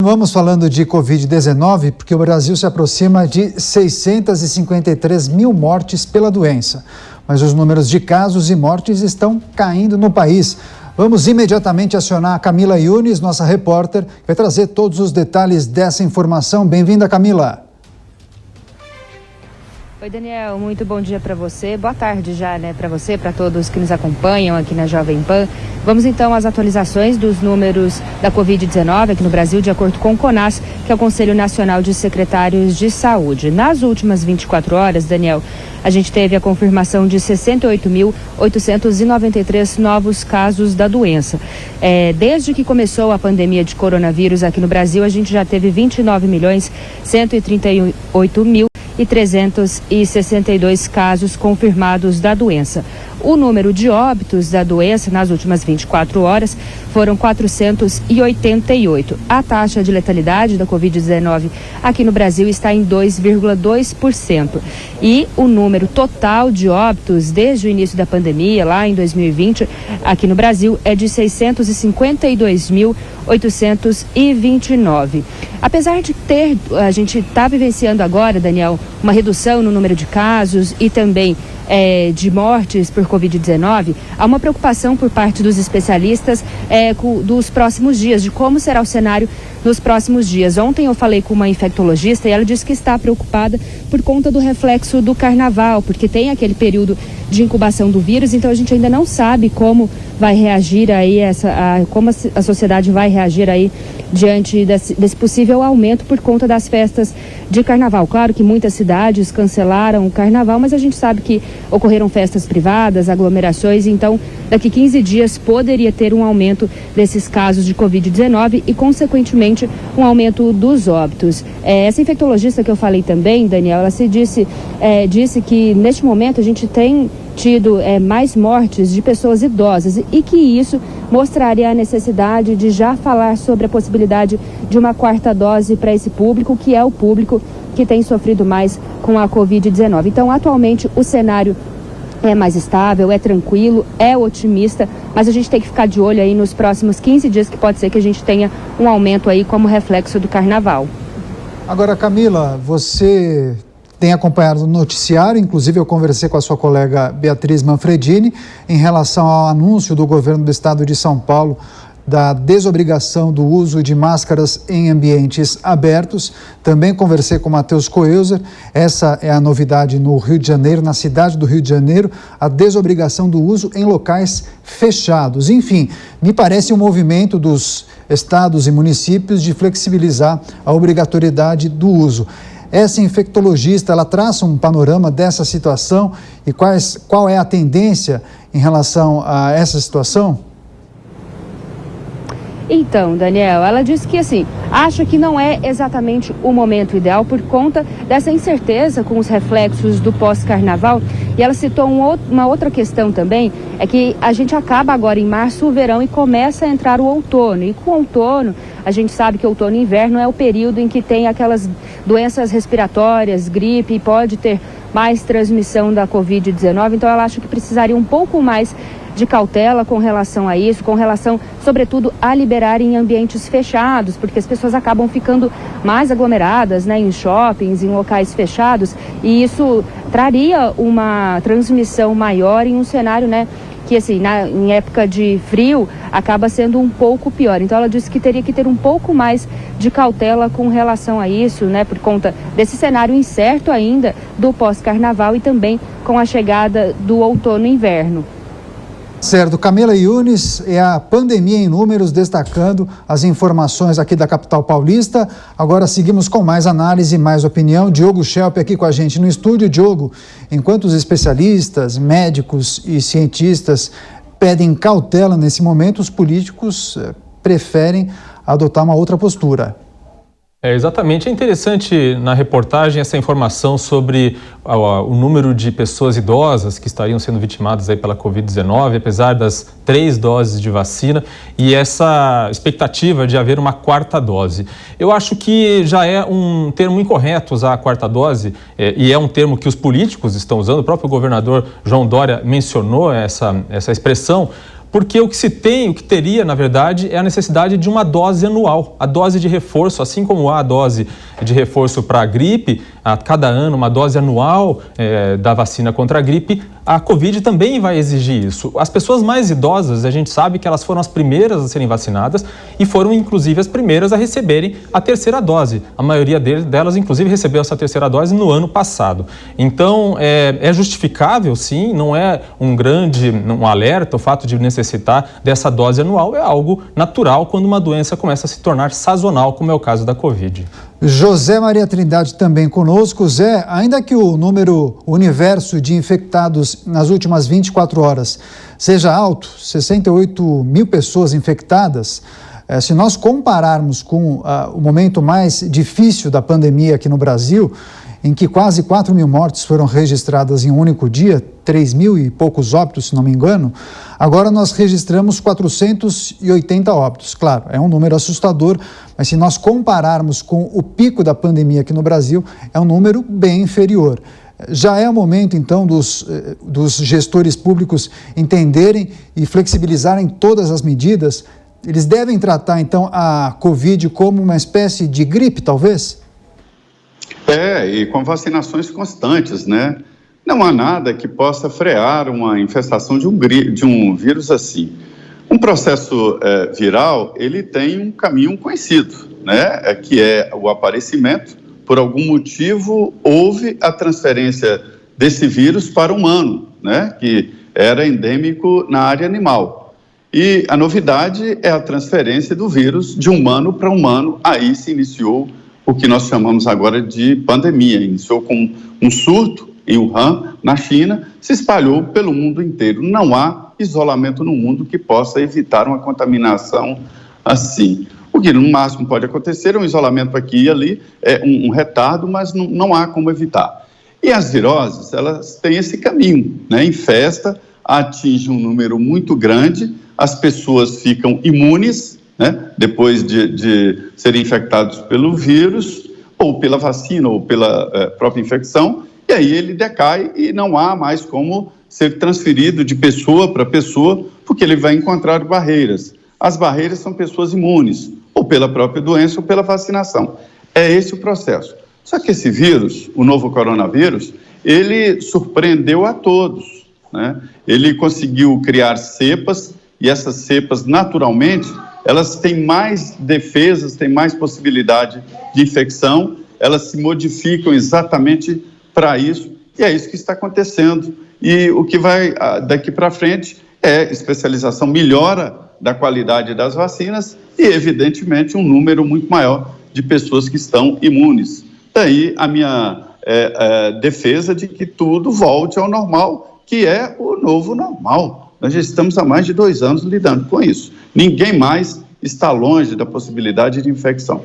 Vamos falando de Covid-19 porque o Brasil se aproxima de 653 mil mortes pela doença. Mas os números de casos e mortes estão caindo no país. Vamos imediatamente acionar a Camila Yunes, nossa repórter, que vai trazer todos os detalhes dessa informação. Bem-vinda, Camila. Oi, Daniel, muito bom dia para você. Boa tarde já, para você, para todos que nos acompanham aqui na Jovem Pan. Vamos então às atualizações dos números da Covid-19 aqui no Brasil, de acordo com o CONAS, que é o Conselho Nacional de Secretários de Saúde. Nas últimas 24 horas, Daniel, a gente teve a confirmação de 68.893 novos casos da doença. Desde que começou a pandemia de coronavírus aqui no Brasil, a gente já teve 29.138.362 casos confirmados da doença. O número de óbitos da doença nas últimas 24 horas foram 488. A taxa de letalidade da Covid-19 aqui no Brasil está em 2,2%. E o número total de óbitos desde o início da pandemia, lá em 2020, aqui no Brasil, é de 652.829. Apesar de a gente está vivenciando agora, Daniel, uma redução no número de casos e também de mortes por Covid-19, há uma preocupação por parte dos especialistas dos próximos dias, de como será o cenário nos próximos dias. Ontem eu falei com uma infectologista e ela disse que está preocupada por conta do reflexo do carnaval, porque tem aquele período de incubação do vírus, então a gente ainda não sabe como vai reagir aí, como a sociedade vai reagir aí diante desse possível aumento por conta das festas de carnaval. Claro que muitas cidades cancelaram o carnaval, mas a gente sabe que ocorreram festas privadas, aglomerações, então daqui 15 dias poderia ter um aumento desses casos de Covid-19 e, consequentemente, um aumento dos óbitos. Essa infectologista que eu falei também, Daniel, ela disse que neste momento a gente tem tido mais mortes de pessoas idosas e que isso mostraria a necessidade de já falar sobre a possibilidade de uma quarta dose para esse público, que é o público que tem sofrido mais com a Covid-19. Então, atualmente, o cenário é mais estável, é tranquilo, é otimista, mas a gente tem que ficar de olho aí nos próximos 15 dias, que pode ser que a gente tenha um aumento aí como reflexo do carnaval. Agora, Camila, você tem acompanhado o noticiário, inclusive eu conversei com a sua colega Beatriz Manfredini em relação ao anúncio do governo do estado de São Paulo da desobrigação do uso de máscaras em ambientes abertos. Também conversei com o Matheus Coelzer. Essa é a novidade no Rio de Janeiro, na cidade do Rio de Janeiro, a desobrigação do uso em locais fechados. Enfim, me parece um movimento dos estados e municípios de flexibilizar a obrigatoriedade do uso. Essa infectologista, ela traça um panorama dessa situação e qual é a tendência em relação a essa situação? Então, Daniel, ela disse que acha que não é exatamente o momento ideal por conta dessa incerteza com os reflexos do pós-carnaval. E ela citou uma outra questão também, é que a gente acaba agora em março o verão e começa a entrar o outono. E com o outono, a gente sabe que outono e inverno é o período em que tem aquelas doenças respiratórias, gripe, e pode ter mais transmissão da Covid-19. Então, ela acha que precisaria um pouco mais de cautela com relação a isso, com relação, sobretudo, a liberar em ambientes fechados, porque as pessoas acabam ficando mais aglomeradas, em shoppings, em locais fechados, e isso traria uma transmissão maior em um cenário, que em época de frio acaba sendo um pouco pior. Então ela disse que teria que ter um pouco mais de cautela com relação a isso, por conta desse cenário incerto ainda do pós-carnaval e também com a chegada do outono e inverno. Certo, Camila Yunes, é a pandemia em números, destacando as informações aqui da capital paulista. Agora seguimos com mais análise e mais opinião. Diogo Schelp aqui com a gente no estúdio. Diogo, enquanto os especialistas, médicos e cientistas pedem cautela nesse momento, os políticos preferem adotar uma outra postura. Exatamente. É interessante na reportagem essa informação sobre o número de pessoas idosas que estariam sendo vitimadas aí pela Covid-19, apesar das 3 doses de vacina, e essa expectativa de haver uma quarta dose. Eu acho que já é um termo incorreto usar a quarta dose, e é um termo que os políticos estão usando. O próprio governador João Dória mencionou essa expressão, porque o que teria, na verdade, é a necessidade de uma dose anual. A dose de reforço, assim como há a dose de reforço para a gripe, a cada ano uma dose anual da vacina contra a gripe, a Covid também vai exigir isso. As pessoas mais idosas, a gente sabe que elas foram as primeiras a serem vacinadas e foram, inclusive, as primeiras a receberem a terceira dose. A maioria delas, inclusive, recebeu essa terceira dose no ano passado. Então, é justificável, sim, não é um alerta o fato de necessitar dessa dose anual, é algo natural quando uma doença começa a se tornar sazonal, como é o caso da Covid. José Maria Trindade também conosco. Zé, ainda que o universo de infectados nas últimas 24 horas seja alto, 68 mil pessoas infectadas, se nós compararmos com o momento mais difícil da pandemia aqui no Brasil, em que quase 4 mil mortes foram registradas em um único dia, 3 mil e poucos óbitos, se não me engano, agora nós registramos 480 óbitos. Claro, é um número assustador, mas se nós compararmos com o pico da pandemia aqui no Brasil, é um número bem inferior. Já é o momento, então, dos gestores públicos entenderem e flexibilizarem todas as medidas. Eles devem tratar, então, a Covid como uma espécie de gripe, talvez? E com vacinações constantes, né? Não há nada que possa frear uma infestação de um vírus assim. Um processo viral, ele tem um caminho conhecido, né? Que é o aparecimento. Por algum motivo, houve a transferência desse vírus para o humano, né? Que era endêmico na área animal. E a novidade é a transferência do vírus de humano para humano. Aí se iniciou o que nós chamamos agora de pandemia. Iniciou com um surto em Wuhan, na China, se espalhou pelo mundo inteiro. Não há isolamento no mundo que possa evitar uma contaminação assim. O que no máximo pode acontecer é um isolamento aqui e ali, um retardo, mas não há como evitar. E as viroses, elas têm esse caminho, né? Infesta, atinge um número muito grande, as pessoas ficam imunes, né? Depois de serem infectados pelo vírus, ou pela vacina, ou pela própria infecção, e aí ele decai e não há mais como ser transferido de pessoa para pessoa, porque ele vai encontrar barreiras. As barreiras são pessoas imunes, ou pela própria doença ou pela vacinação. É esse o processo. Só que esse vírus, o novo coronavírus, ele surpreendeu a todos, né? Ele conseguiu criar cepas, e essas cepas, naturalmente, elas têm mais defesas, têm mais possibilidade de infecção, elas se modificam exatamente para isso, e é isso que está acontecendo. E o que vai daqui para frente é especialização, melhora da qualidade das vacinas e, evidentemente, um número muito maior de pessoas que estão imunes. Daí a minha defesa de que tudo volte ao normal, que é o novo normal. Nós já estamos há mais de 2 anos lidando com isso. Ninguém mais está longe da possibilidade de infecção.